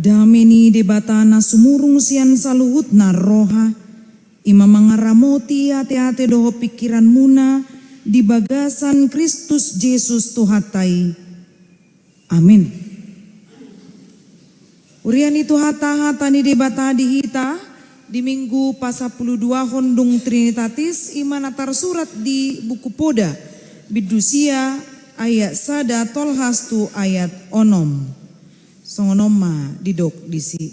Dameni debatana sumurung sian saluhut na roha, ima mangaramoti ate-ate doho pikiran muna di bagasan Kristus Yesus Tuhatai. Amin. Urian itu hata-hata ni debata di hita di minggu pasapuluh 2 hondung Trinitatis imana tersurat di buku Poda bidusia ayat sada tolhastu ayat onom. Songonoma didok disi.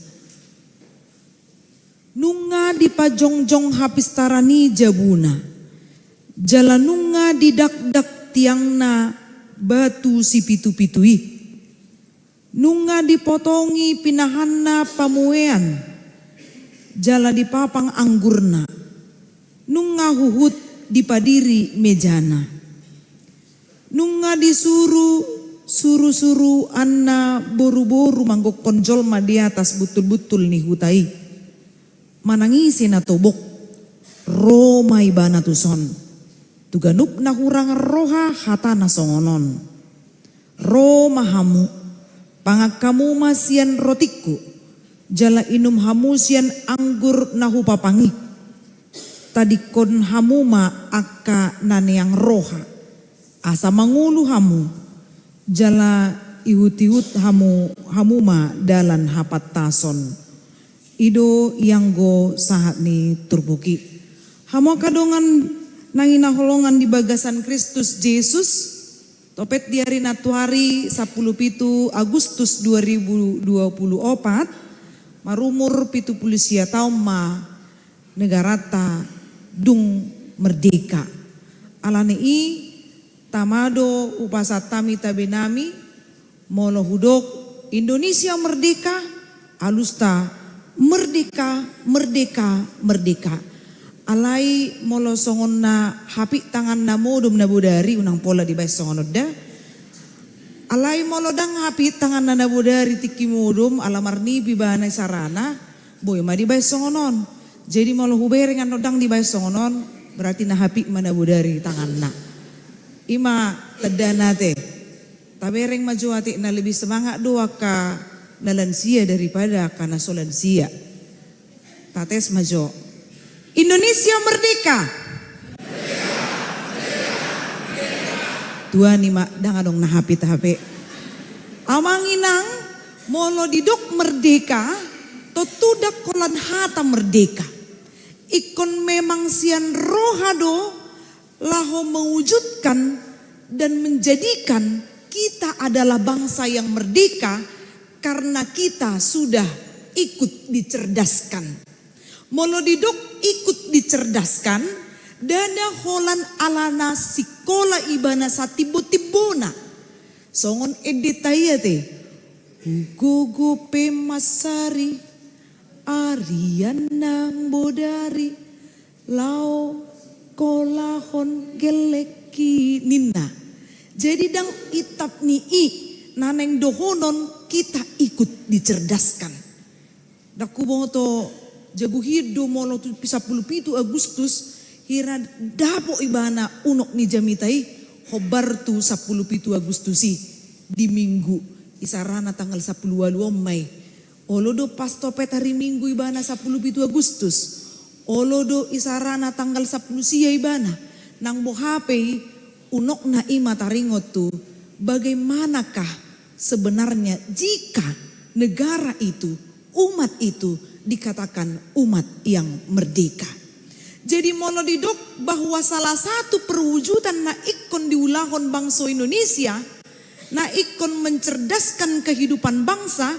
Nunga di pajongjong hapis tarani jabuna. Jalanunga di dak-dak tiangna batu si pitu-pitui. Nunga dipotongi pinahanna pamuean. Jala di papang anggurna. Nunga huhut dipadiri mejana. Nunga disuruh suru-suru anna boru-boru manggok konjolma di atas betul-betul nih hutai. Manangisi na tobok Roma ibana tuson. Tuganup na hurang roha hata na songonon. Roma hamu pangakamu masian rotiku. Jala inum hamu sian anggur nahu papangi. Tadikon hamu ma akka naneang roha. Asa mangulu hamu. Jala ihut-ihut hamuma dalan hapat tason. Ido yang go sahat ni turbuki. Hamo kadongan nangina holongan di bagasan Kristus Yesus. Topet di hari natuari 17 Agustus 2024. Marumur 70 tahun ma negarata dung merdeka. Alane i tamado upasatami tabenami molo hudok Indonesia merdeka alusta merdeka merdeka merdeka alai molo songon na hapi tangan na modum na budari unang pola di bay songon da alai molo dang hapi tangan na budari tiki modum alamarni bibana sarana boy ma di bay songonon jadi molo huberingan nodang di bay songonon berarti na hapi mana budari tangan na ima tedana te tabereng maju hati na lebih semangat doa ka na lansia daripada kana solansia. Tates maju. Indonesia merdeka. Tuan ni mak dangadong na hapi. Amanginang molo didok merdeka totudak kolan hata merdeka. Ikon memang sian rohado laho mewujudkan dan menjadikan kita adalah bangsa yang merdeka karena kita sudah ikut dicerdaskan. Molodidok ikut dicerdaskan dada holan alana sikola ibana satibo-tibona. Songon editayate. Gugu pemasari arian nang bodari lau kolahon geleki nina. Jadi dang itap ni naneng dohonon kita ikut dicerdaskan. Daku to jagu hidu molo 17 Agustus hira dapo ibana unok ni jamitai hobartu 17 Agustusi di minggu isarana tanggal 10 Mai. Olodo pas topet hari minggu ibana 17 Agustus. Olodo isarana tanggal 10 sia ibana nang bohape unok na ima taringot tu bagaimanakah sebenarnya jika negara itu umat itu dikatakan umat yang merdeka. Jadi molodidok bahwa salah satu perwujudan na ikon diulahon bangsa Indonesia na ikon mencerdaskan kehidupan bangsa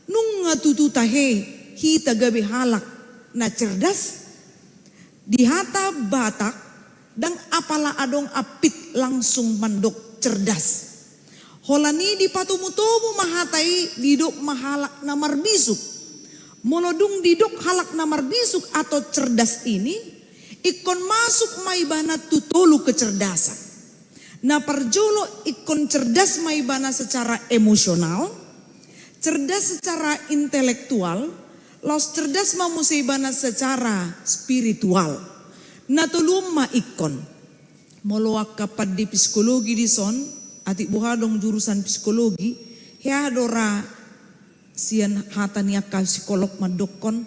nunga tututahe hita gabe halak na cerdas di hata Batak dan apala adong apit langsung mandok cerdas. Holani di patumutomu mahatai didok mahalak namar bisuk. Molodung didok halak namar bisuk atau cerdas ini ikon masuk maibana tutolu kecerdasan. Na perjolo ikon cerdas maibana secara emosional, cerdas secara intelektual, los cerdas mamusaibana secara spiritual. Natuluma ikon. Moloak kapad di psikologi di son, atik buhadong jurusan psikologi, ya dora sian hataniaka psikolog madokon,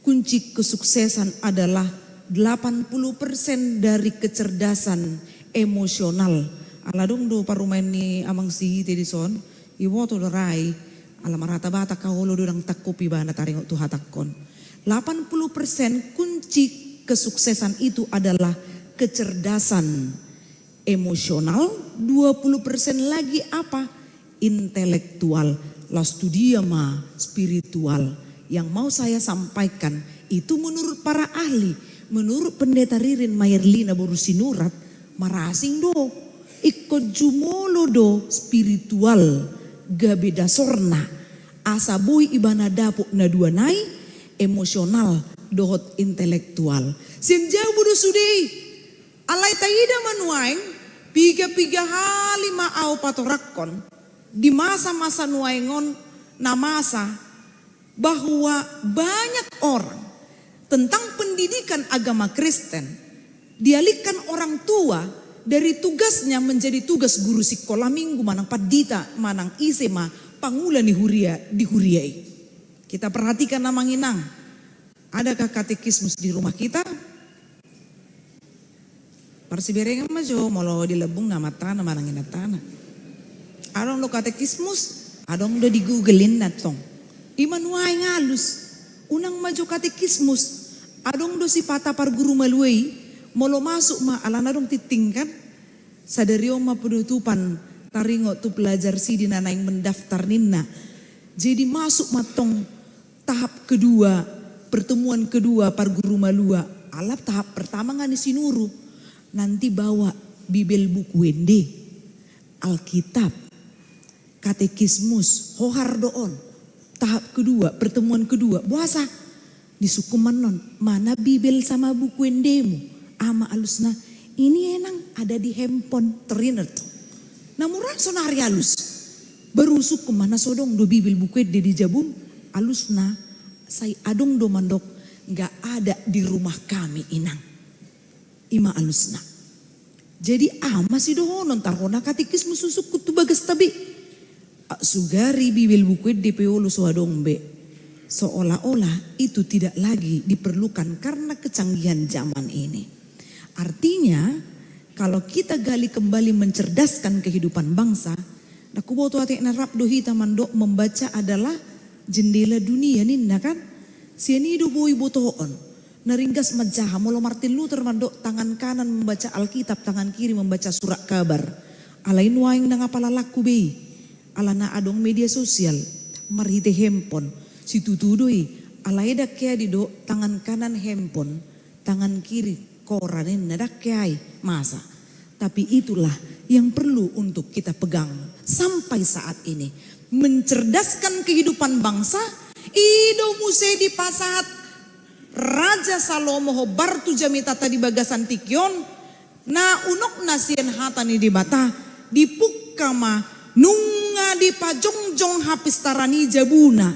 kunci kesuksesan adalah 80% dari kecerdasan emosional. Aladong do parumain ni amang si Tedison, iwo to dorai, alamarata bata kaholo do ng takupi ba na taring tu hatakon. 80% kunci kesuksesan itu adalah kecerdasan emosional, 20% lagi apa? Intelektual, la studia ma spiritual. Yang mau saya sampaikan itu menurut para ahli, menurut pendeta Ririn Mayerlina Borusinurat, marasing do, ikut jumolo do spiritual, gabeda sorna, asaboy ibana dapok na duanay, emosional, dohot intelektual. Simjau budo sudei, alay taida manuaing, piga-piga hali maaw patorakon, di masa-masa nuaingon na masa, bahwa banyak orang tentang pendidikan agama Kristen dialihkan orang tua dari tugasnya menjadi tugas guru sekolah minggu manang padita manang isema pangula di huriai. Kita perhatikan namang inang. Adakah katekismus di rumah kita? Persiberengan majo molo dilebung nama tanah manang ina tanah. Adong lo katekismus, adong do di googlein natong. Imanuay ngalus, unang majo katekismus, adong do si pata par guru maluay, molo masuk ma alana dong titingkan, sadario ma penutupan taringo tu pelajar si dinanaing mendaftar ninna. Jadi masuk matong tahap kedua, pertemuan kedua par guru malua, alap tahap pertama ngani sinuru, nanti bawa bibel buku wende, Alkitab, katekismus, hohar doon. Tahap kedua, pertemuan kedua, puasa di suku manon, mana bibel sama buku endemu, ama alusna, ini enang ada di handphone teriner tuh. Namun sonari alus, baru suku mana sodong do bibel buku ende di jabun, alusna, saya adong do mandok, nggak ada di rumah kami inang, ima alusna. Jadi masih dohonon tarhona katekismus susuk kutu bagas tabi. Sugari bibel buku DPO lu suadombe. Seolah-olah itu tidak lagi diperlukan karena kecanggihan zaman ini. Artinya kalau kita gali kembali mencerdaskan kehidupan bangsa, naku boto atik narap dohi tamandok membaca adalah jendela dunia ninna kan. Sianido boy botoon. Naringgas majaha molo Martin Luther mandok tangan kanan membaca Alkitab, tangan kiri membaca surat kabar. Alain waing nangapalalaku bei. Alana adong media sosial, marhite handphone, si tutudoi, alaida kaya dido tangan kanan handphone, tangan kiri koranin nadak kaya masa. Tapi itulah yang perlu untuk kita pegang sampai saat ini. Mencerdaskan kehidupan bangsa, ido muse di pasahat Raja Salomo bartu jamita tadi bagasan tikyon, na unok nasian hatani di bata, dipukama, nunga di pajongjong hapis tarani jabuna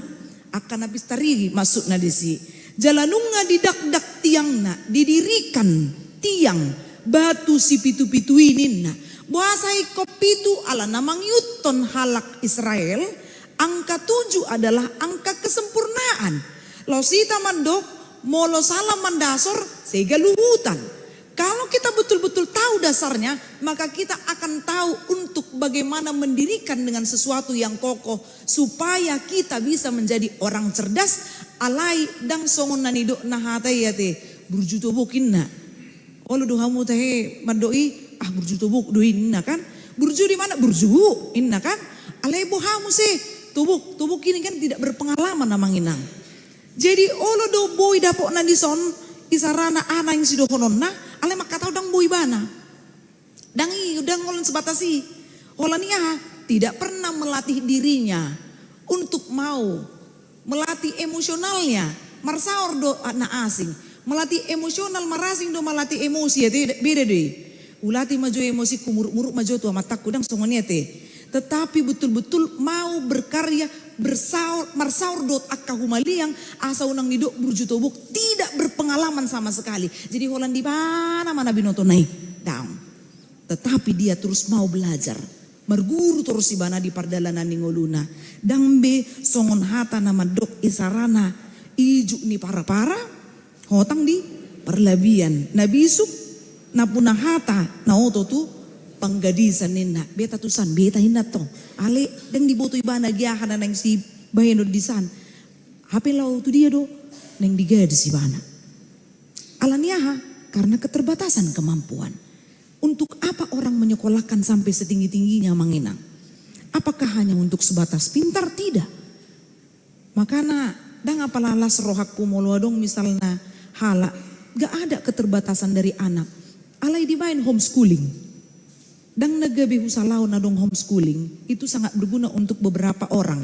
akan habis tarigi masuk na desi jalanunga di dak-dak tiang na didirikan tiang batu si pitu-pituinin na buasai kopitu ala namang yuton halak Israel. Angka 7 adalah angka kesempurnaan. Lo sita mandok molo salam mandasor sehingga luhutan. Kalau kita betul-betul tahu dasarnya, maka kita akan tahu untuk bagaimana mendirikan dengan sesuatu yang kokoh supaya kita bisa menjadi orang cerdas. Alai dang songon nanido nahatai ya te burjuto bukinna. Olo dohamu teh mandoi burjuto buk doinna kan? Burju di mana? Burju inna kan? Alai bohamu se tubuk ini kan tidak berpengalaman namang inang. Jadi olo do boy dapok nadison isarana ana yang sidohonon na ale makatau dang boy bana dangi udang ngolon sebatasi holania tidak pernah melatih dirinya untuk mau melatih emosionalnya marsaor do anak asing melatih emosional marasing do melatih emosi ya beda deh ulati maju emosi kumuruk-muruk maju tu mataku dang songonia te tetapi betul-betul mau berkarya marsaur dot akka humaliang asa unang nidok burjutobuk tidak berpengalaman sama sekali. Jadi Holland di mana binoto naik down. Tetapi dia terus mau belajar. marguru terus ibana di pardalanan ningoluna. Dangbe songon hata nama dok isarana ijuk ni para-para hotang di perlabian. Nabisuk na punah hata na oto tu panggadisan nina. Beta tusan beta hinat to. Ale dang diboto ibana giahan na nang si bayano disan. Hape lau tu dia do nang digadis ibana. Alaniaha karena keterbatasan kemampuan. Untuk apa orang menyekolahkan sampai setinggi-tingginya manginang? Apakah hanya untuk sebatas pintar? Tidak. Makanya dang apalalas rohakku moluadong misalnya hala. Gak ada keterbatasan dari anak. Alai dimain homeschooling. Dang nagabi husalau nadong homeschooling. Itu sangat berguna untuk beberapa orang.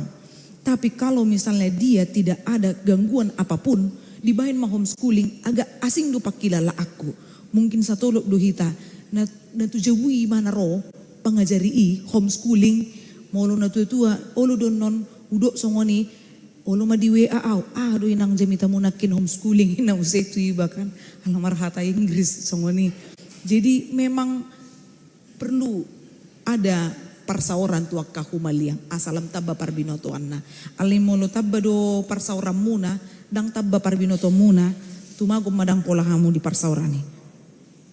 Tapi kalau misalnya dia tidak ada gangguan apapun. Dibahin mah homeschooling agak asing do pakilala aku. Mungkin satu lok do hita. Na tujawi mana ro pengajari i homeschooling molo na tua olo don non udok songoni olo ma di WA do inang jamita munakin homeschooling ina usai tu bahkan alamar hata Inggris songoni. Jadi memang perlu ada parsauran tua kahumaliang asalam tabba parbinoto anna alimolo tabba do parsauran muna dang tabba parbinoto muna tumagom madang pola hamu di parsaurani.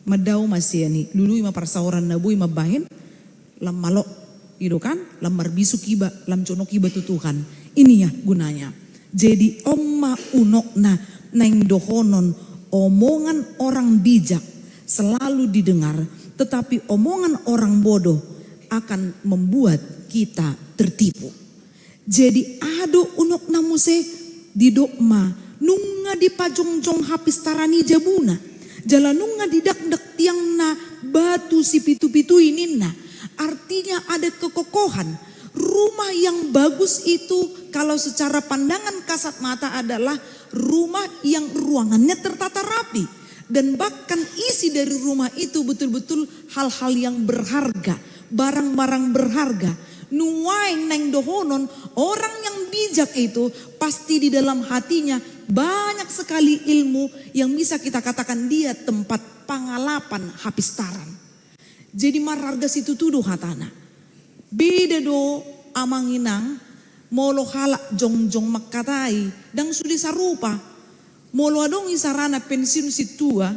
Madau masih ni dulu ima parsauran nabu ima bahin lam malok itu kan lam marbisu kiba lam cono kiba tutuhan ini ya gunanya. Jadi omma unok na neng dohonon omongan orang bijak selalu didengar tetapi omongan orang bodoh akan membuat kita tertipu. Jadi ado unok namuse di dokma nunga di pajongjong hapis tarani jabuna. Jalanunga didak-dak tiang na batu si pitu-pitu ini na. Artinya ada kekokohan. Rumah yang bagus itu kalau secara pandangan kasat mata adalah rumah yang ruangannya tertata rapi. Dan bahkan isi dari rumah itu betul-betul hal-hal yang berharga. Barang-barang berharga. Nuwaing neng dohonon orang yang bijak itu pasti di dalam hatinya banyak sekali ilmu yang bisa kita katakan dia tempat pengalapan hapistaran. Jadi mararga situ tuduh hatana. Beda do amanginang molo halak jongjong makatai dang sudi sarupa. Molo adong isarana pensiun situa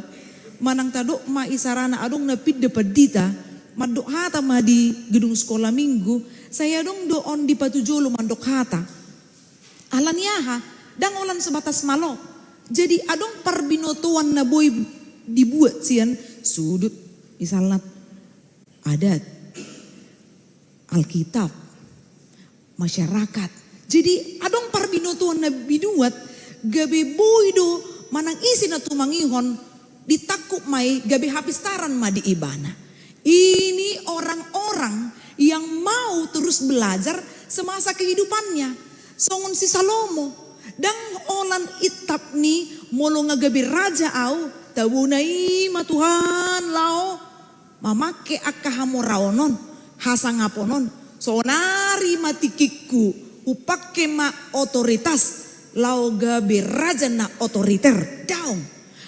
manang tadok ma isarana adong na pidde pedita mandok hata ma di gedung sekolah minggu. Saya dong doon di Patujolo mandok hata. Alaniaha dang olan sebatas malo. Jadi adong parbinotuan na boy dibuat sian sudut misalnya adat, Alkitab, masyarakat. Jadi adong parbinotuan na biduat gabe boy do manang isi na tumangihon ditakuk mai gabe hapistaran ma di ibana. Ini orang-orang yang mau terus belajar semasa kehidupannya. Songon si Salomo. Dang olan itap ni molo ngagabi raja au. Tabunai ma Tuhan lao. Mamake akahamu raonon. Hasangaponon. Sonari matikikku. Upake ma otoritas. Lao gabi raja na otoriter. Daung.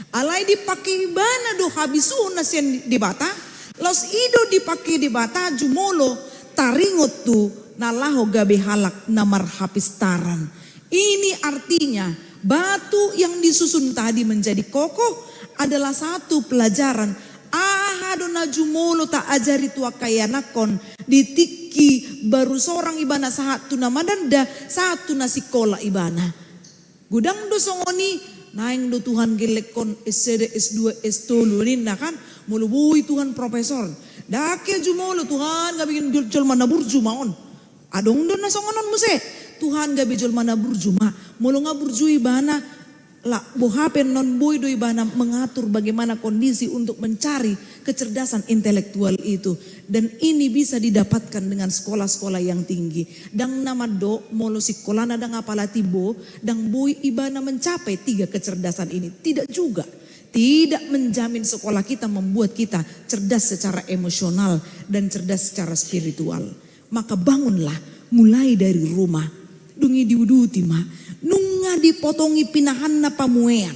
Alai dipake ibana do habisuh na siyan di bata. Los ido dipakai di bata jumolo taringot tu nalaho gabe halak namar hapistaran. Ini artinya batu yang disusun tadi menjadi kokoh adalah satu pelajaran. Ahadona jumolo tak ajari tua kayanakon ditiki baru seorang ibana satu nama danda satu nasi kola ibana. Gudang do songoni naing do Tuhan gelekon S1 S2 S3 ninna kan. Mulu bui Tuhan profesor. Dake jumolo Tuhan gak bikin jol mana burju maon. Adong don nasongonon muse. Tuhan gak bijol mana burju ma. Mulu nga burju ibana. La bohapen non bui do ibana mengatur bagaimana kondisi untuk mencari kecerdasan intelektual itu. Dan ini bisa didapatkan dengan sekolah-sekolah yang tinggi. Dang nama do molo sekolah nadang apalatibo. Dang bui ibana mencapai 3 kecerdasan ini. Tidak juga. Tidak menjamin sekolah kita membuat kita cerdas secara emosional dan cerdas secara spiritual. Maka bangunlah mulai dari rumah. Dungi diuduti ma. Nunga dipotongi pinahan na pamuean.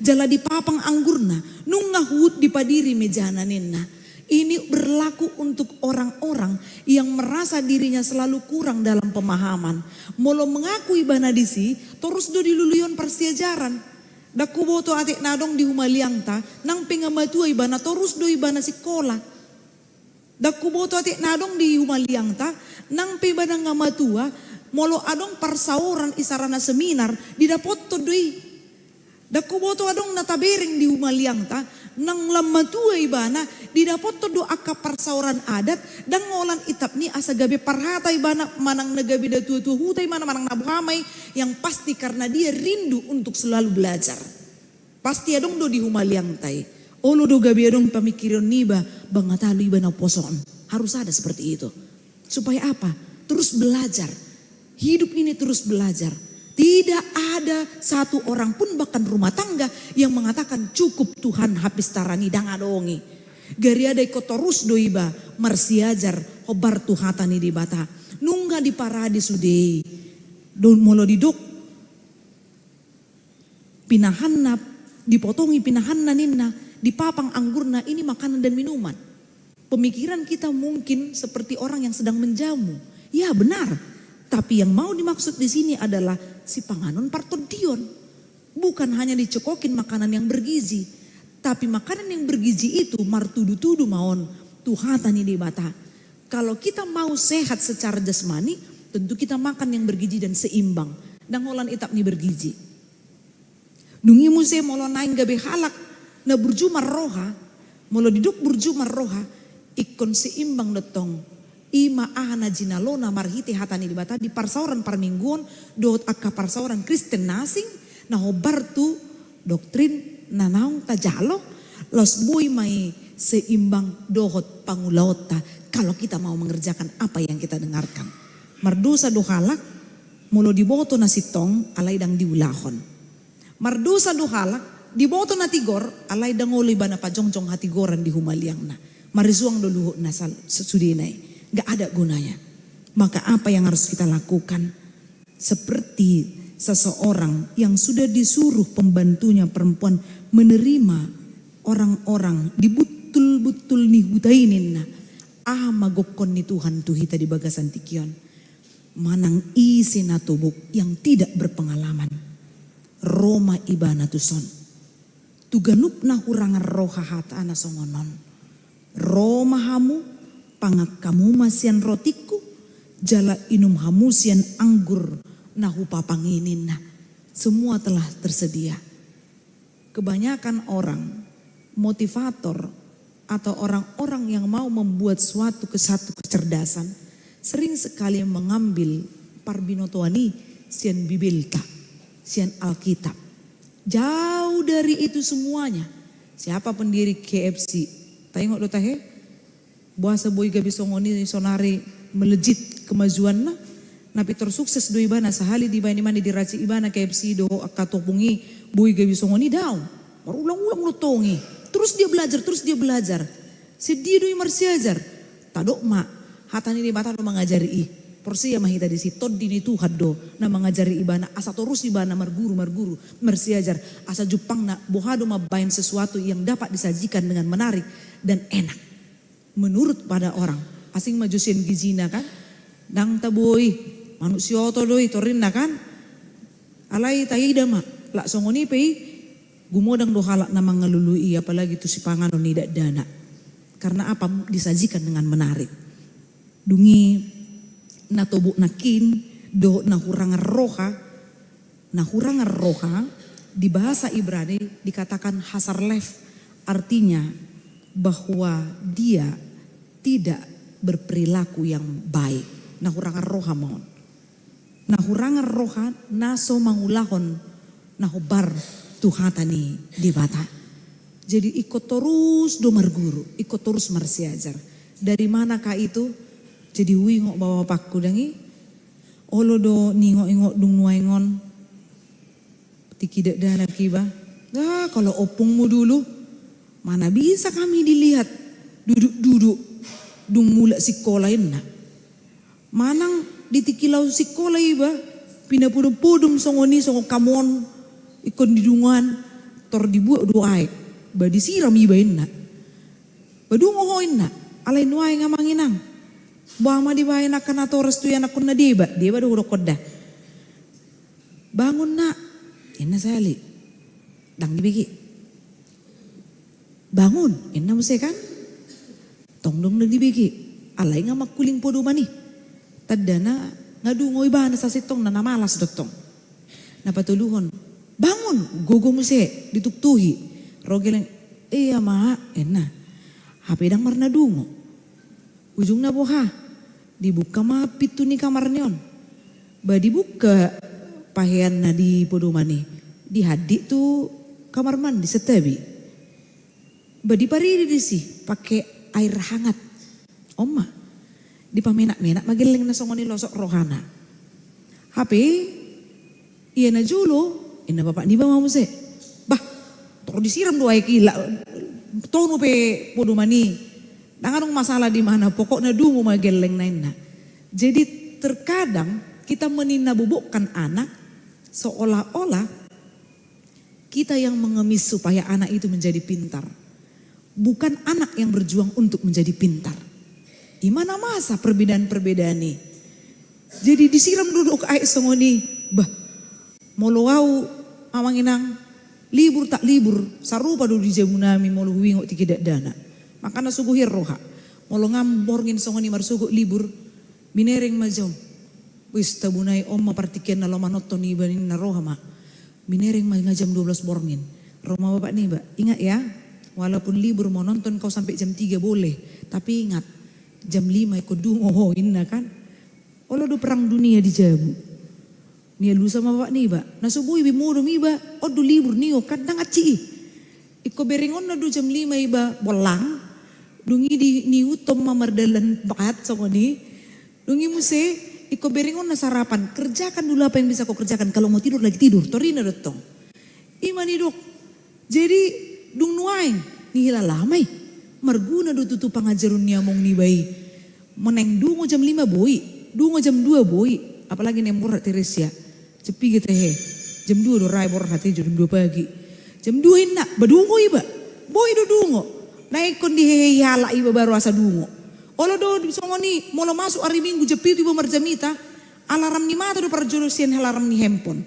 Jala di papang anggurna. Nunga hut di padiri mejana ninna. Ini berlaku untuk orang-orang yang merasa dirinya selalu kurang dalam pemahaman. Molo mengakui bana disi, terus do diluluyon persiajaran. Daku boto atik nadong di humaliangta, nang pingamatua ibana terus do ibana sekolah. Daku boto atik nadong di humaliangta, nang pibana ngamatua, molo adong parsauran isarana seminar, didapot to doi. Daku boto adong natabering di humaliangta, nang lamatua ibana, didapot to do akka parsauran adat, dan ngolan itap ni asa gabi parhata ibana, manang nagabi datu-tu hutay mana manang nabuhamay, yang pasti karena dia rindu untuk selalu belajar. Pasti adong do di humaliangtay. Olo do gabi adong pamikiran niba, bangatalo iba na poson. Harus ada seperti itu. Supaya apa? Terus belajar. Hidup ini terus belajar. Tidak ada satu orang pun bahkan rumah tangga yang mengatakan cukup Tuhan habis tarani dang adongi. Gari ada ikut terus doiba marsiajar hobar tuhatani di bata. Nungga di paradi sudei. Don molo didok. Pinahanna dipotongi pinahanna ninna dipapang anggurna ini makanan dan minuman. Pemikiran kita mungkin seperti orang yang sedang menjamu. Ya benar. Tapi yang mau dimaksud di sini adalah si panganon partodion. Bukan hanya dicekokin makanan yang bergizi. Tapi makanan yang bergizi itu martudu-tudu maon tuhatani di bata. Kalau kita mau sehat secara jasmani, tentu kita makan yang bergizi dan seimbang. Dan ngolan itap ni bergizi. Dungi muse molo naing gabe halak na burjumar roha. Molo diduk burjumar roha. Ikon seimbang dotong. Ima ahana jinalona marhiti hatani di bata di parsauran parmingguan dot akka parsauran Kristen nasing na hobartu doktrin nanaung tajalo los boy mai seimbang dohot pangulaota kalau kita mau mengerjakan apa yang kita dengarkan. Mardusa dohalak mulo diboto na sitong alay dang diulahon. Mardusa dohalak diboto na tigor alay dang oloy bana pajongjong hatigoran di humaliang na. Marisuang doluho na sudinay. Gak ada gunanya. Maka apa yang harus kita lakukan? Seperti seseorang yang sudah disuruh pembantunya perempuan menerima orang-orang di butul-butul ni hutainin na. Magokon ni Tuhan tuhita di bagasan tikion. Manang isi na tubuk yang tidak berpengalaman. Roma ibana tuson. Tuganup na hurangan roha hata ana songonon. Roma hamu. Pangak kamu masian rotiku, jala inum hamusian anggur nahu papanginin nah. Semua telah tersedia. Kebanyakan orang, motivator atau orang-orang yang mau membuat satu kecerdasan, sering sekali mengambil parbinotoani sian bibilka, sian Alkitab. Jauh dari itu semuanya. Siapa pendiri KFC? Tengok do tahe. Buasa boy gabi songoni sonari melejit kemajuan na. Napi tersukses do ibana sahali di bani mani diraci ibana KFC do akatopungi boy gabi songoni daw. Marulang-ulang lutongi. Terus dia belajar. Sedih do marsiajar. Tadok ma hatani di bata do mengajari i. Porsi ya mahita di situ dini Tuhan do na mengajari ibana asa terus ibana marguru marsiajar asa Jepang na bohado mabain sesuatu yang dapat disajikan dengan menarik dan enak. Menurut pada orang asing majusin gizina kan dang taboy manusia to doi torinna kan alay tayi dama lak songoni pei gumodang dohalak na mangalului apalagi tu si panganon tidak dana karena apa disajikan dengan menarik dungi na tobuk nakin do na hurangan roha di bahasa Ibrani dikatakan hasarlef artinya bahwa dia tidak berperilaku yang baik. Nahurangan roha mohon. Nahurangan roha naso mangulahon nahubar tuhatani di bata. Jadi ikut terus domar guru, ikut terus marsiajar. Dari manakah itu? Jadi wingok bawa pakku dangi. Olo do ningok-ingok dung nuaingon. Tikidak dana kiba. Kalau opungmu dulu. Mana bisa kami dilihat duduk-duduk dung mula sikolain na. Manang ditikilau sikolai ba pinapudum-pudum songoni songo kamon ikon didungan tor dibuat doae ba disiram ibain na. Badungo hoin na. Alay nuay nga manginang. Buama di bayan akan ato restu yan akon na diba. Diba do koda. Bangun na. Ina sali. Dang dibigi. Bangun. Ina mo kan. Tongdong nagdibigi. Alay nga magkuling po dumani. Tadda na nga dungoy ba na sa sitong na namalas dotong. Napatuluhon. Bangun. Gugo mo dituktuhi. Roge lang. Ama. Ina. Hapidang marnadungo. Ujung na po ha. Dibuka mapito ni kamar niyon. Ba dibuka pahian na di podumani. Di hadi tu kamar mandi setabi. Ba di pariri di si pakai air hangat. Oma. Di pamenak-menak magiling na songoni losok rohana. Hape iya na julo. Ina bapak ni ba mau se. Bah. Toro disiram doa kila. Tono pe podumani. Nanganong masalah di mana pokoknya dungu mageleng na. Jadi terkadang kita meninabubukkan anak seolah-olah kita yang mengemis supaya anak itu menjadi pintar. Bukan anak yang berjuang untuk menjadi pintar. Di mana masa perbedaan-perbedaan ini? Jadi disiram duduk air songoni. Bah, moluau amanginang libur tak libur sarupa do di jamunami molu wingo tikidak dana. Makana suguhir roha. Molo ngambor ngin songoni marsugo libur. Minereng majom. Wis tabunay oma partiken na lomanotto ni banin na roha ma. Minereng ngajam 12 borngin. Roma bapak nih mbak. Ingat ya. Walaupun libur mau nonton kau sampai jam 3 boleh. Tapi ingat. Jam 5 ikut dungohoin na kan. Olo do perang dunia di jamu. Nia lu sama bapak nih mbak. Nasubuhi bimudum iba. Odo libur nih kan dangaci. Iko beringon na do jam 5 iba. Bolang. Dungi ni utom mamardalan bakat songoni. Dungi muse iko beringon na sarapan. Kerjakan dulu apa yang bisa kau kerjakan. Kalau mau tidur lagi tidur. Torina dotong. Imani dok. Jadi dung nuaing. Nihila lamay. Marguna do tutu pangajarun niya mong ni bayi. Meneng dungo jam 5 boy. Dungo jam 2 boy. Apalagi nembor Teresia. Cepi gitu he. Jam 2 do rai bor hati jam 2 pagi. Jam 2 inna. Badungo iba. Boy do dungo. Naik kondi hehe hala iba baru asa dungo. Olo do songoni molo masuk hari Minggu jepitu iba marjamita. Alarm ni mata do parjulusian alarm ni handphone.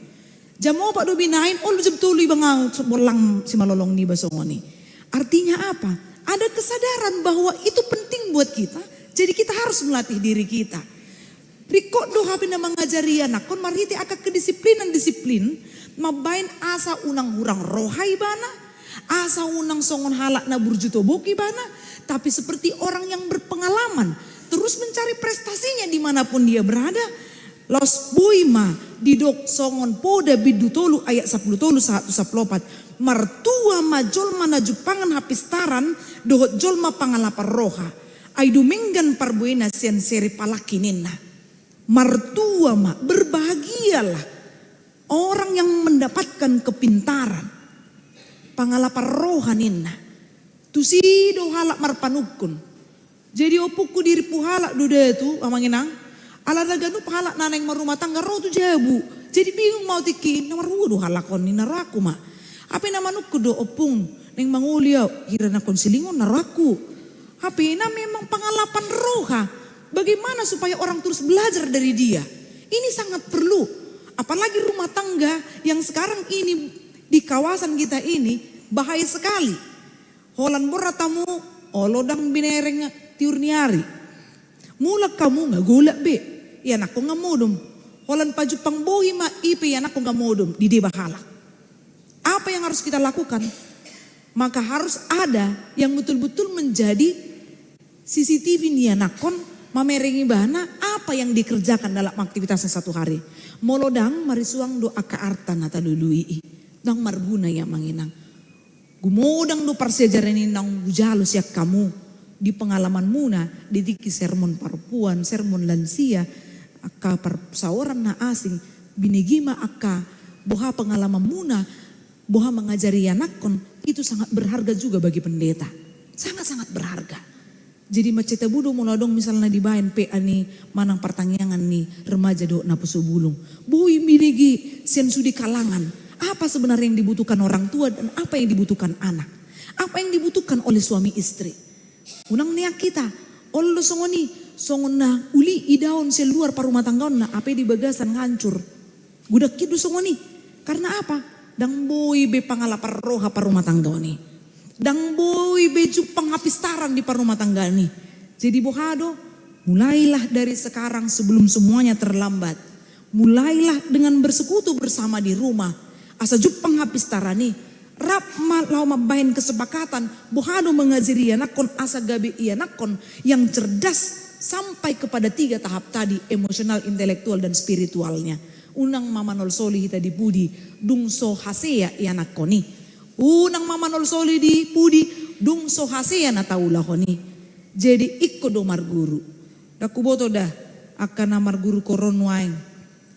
Jam 4 do binain olo jam 3 iba ngau bolang si malolong ni iba songoni. Artinya apa? Ada kesadaran bahwa itu penting buat kita. Jadi kita harus melatih diri kita. Riko do hapi na mengajari anak kon marhiti aka kedisiplinan disiplin mabain asa unang hurang rohai bana. Asa unang songon halak na burjuto boki bana. Tapi seperti orang yang berpengalaman. Terus mencari prestasinya dimanapun dia berada. Los buima didok songon poda bidu tolu ayat 10 tolu 114. Martua majol mana jupangan hapistaran dohot jolma pangalapar roha. Aidu menggan parbuena sian seri palakinina. Martua ma berbahagialah orang yang mendapatkan kepintaran. Pangalapar rohaninna. Tusido halak marpanukun. Jadi opuku diri puhalak duda itu amanginang. Ala daganu pahalak naneng marumah tangga roh tu jabu. Jadi bingung mau tiki nomor do halakon ni naraku ma. Apa nama nuku do opung neng mangulia hirana konsilingon naraku. Apa na memang pengalapan roha. Bagaimana supaya orang terus belajar dari dia. Ini sangat perlu. Apalagi rumah tangga yang sekarang ini di kawasan kita ini bahaya sekali. Holan boratamu olodang binereng tiurniari. Mulak kamu nggak golak be. Ya nak nggak modum. Holan paju pangbohi ma ipe ya nak nggak modum di debahala. Apa yang harus kita lakukan? Maka harus ada yang betul-betul menjadi CCTV nih nakon mamerengi bahana apa yang dikerjakan dalam aktivitasnya satu hari. Molodang marisuang do aka arta nata lului. Dang marguna ya manginang. Gumodang do parsejaran nang bujalus ya kamu di pengalaman muna ditiki sermon perempuan, sermon lansia, aka persawaran na asing, binigima aka boha pengalaman muna, boha mengajari anakon itu sangat berharga juga bagi pendeta. Sangat-sangat berharga. Jadi maceta budo mulodong misalnya di bayan PA nih manang pertanyaan nih remaja do napusu bulung. Boy binigi sen sudi kalangan. Apa sebenarnya yang dibutuhkan orang tua dan apa yang dibutuhkan anak? Apa yang dibutuhkan oleh suami istri? Unang niak kita, olo songoni, songon na uli idaon sa luar parumah tanggaon na ape di bagasan ngancur. Gudak kidu songoni, karena apa? Dang boy be pangalapar roha parumah tanggoni. Dang boy be jupang hapistaran di parumah tanggani. Jadi bohado, mulailah dari sekarang sebelum semuanya terlambat. Mulailah dengan bersekutu bersama di rumah. Asa jupang hapistarani. Rap lau mabahin kesepakatan. Bohado mengajari anakon asa gabi anakon yang cerdas sampai kepada 3 tahap tadi. Emosional, intelektual, dan spiritualnya. Unang mamanol soli hita di budi. Dungso hasea anakoni. Unang mamanol soli di budi. Dungso hasea na taulahoni. Jadi ikko do marguru. Dakuboto dah akan namar guru koron waing.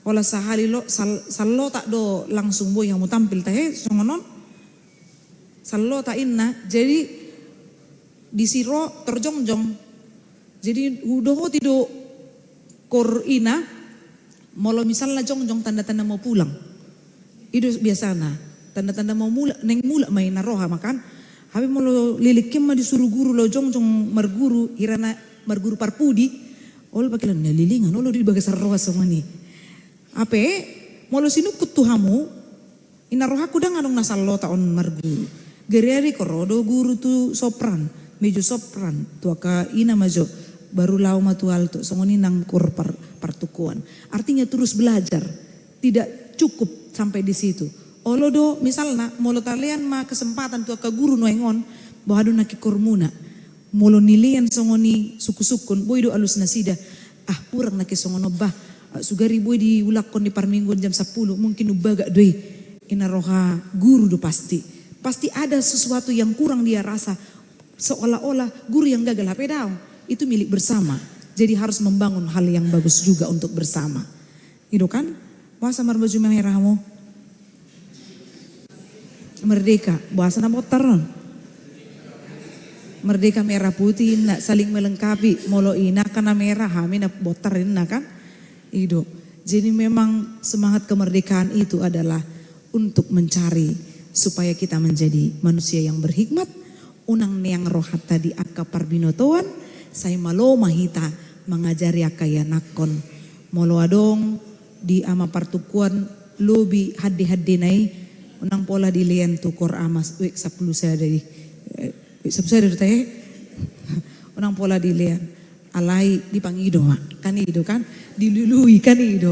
Ola sahali lo sallo tak do langsung boy yang mau tampil teh songonon. Sallo tak inna. Jadi disiro terjongjong. Jadi udah tido kor ina. Molo misalnya jongjong tanda-tanda mau pulang. Itu biasana. Tanda-tanda mau neng mula main naroha makan. Habis molo lilikim mah disuruh guru lo jongjong marguru irana marguru parpudi. Ol bakilan lilingan olo di bagai sarroha semua nih. Ape molo sinukut tuhamu inarohaku dah ngadong nasallo taon marguru. Geriari korodo guru tu sopran, mejo sopran tu aka ina majo baru lau matual tu songoni nang kur partukuan. Artinya terus belajar, tidak cukup sampai di situ. Olo do misalnya molo talian ma kesempatan tu aka guru noengon bahado nakikormuna. Molo nilian songoni suku-sukun boy do alus nasida. Purang nakisongono bah. Sugari boy di ulakon di parmingguan jam 10 mungkin ubaga doi inaroha guru do pasti ada sesuatu yang kurang dia rasa seolah-olah guru yang gagal HP daw itu milik bersama jadi harus membangun hal yang bagus juga untuk bersama itu kan bahasa baju merahmu merdeka bahasa nama taron merdeka merah putih nak saling melengkapi molo ina kana merah hamina botarin kan itu. Jadi memang semangat kemerdekaan itu adalah untuk mencari supaya kita menjadi manusia yang berhikmat. Unang neang rohat tadi aka parbinotoan, saya malo mahita mengajari akaya nakon. Molo adong di ama partukuan lobi hadi nai unang pola dilian tukor amas wek 10 saya dari 10 saya dari unang pola dilian. Alai dipangido kan itu kan dilului kan itu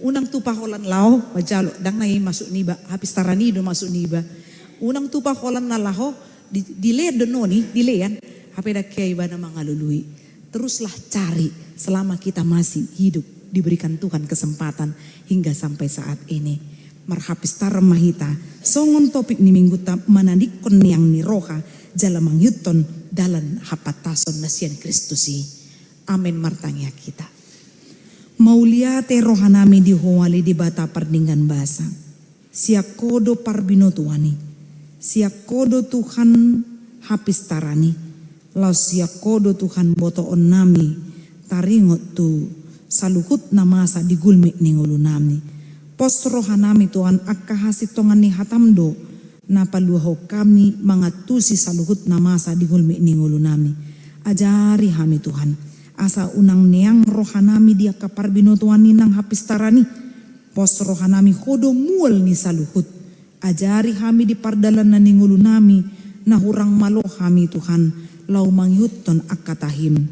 unang tupaholan lao wajalo dang nai masuk niba habis taranido masuk niba unang tupaholan na laho dile denoni dilean hape dak kiai bana mangalului teruslah cari selama kita masih hidup diberikan Tuhan kesempatan hingga sampai saat ini marhapis taram mahita songon topik ni minggu manadikon yang niroha jalamang yuton dalan hapatason nasian Kristusi. Amin martanya kita. Mauliate rohanami dihuwali di bata pardinggan basa. Siakodo parbinotuani. Siakodo Tuhan hapis tarani. Lau siakodo Tuhan botoon nami. Taringot tu saluhut namasa digulmi ningulu nami. Pos rohanami Tuhan akka hasitongan ni hatamdo. Napaluho kami mangatusi saluhut namasa digulmi ningulu nami. Ajari hami Tuhan. Asa unang neang rohanami dia kaparbinotuani nang hapistarani. Pos rohanami hodo mual ni saluhut. Ajari hami di pardalan na ningulu nami. Nahurang malo hami Tuhan. Lau manghuton akatahim.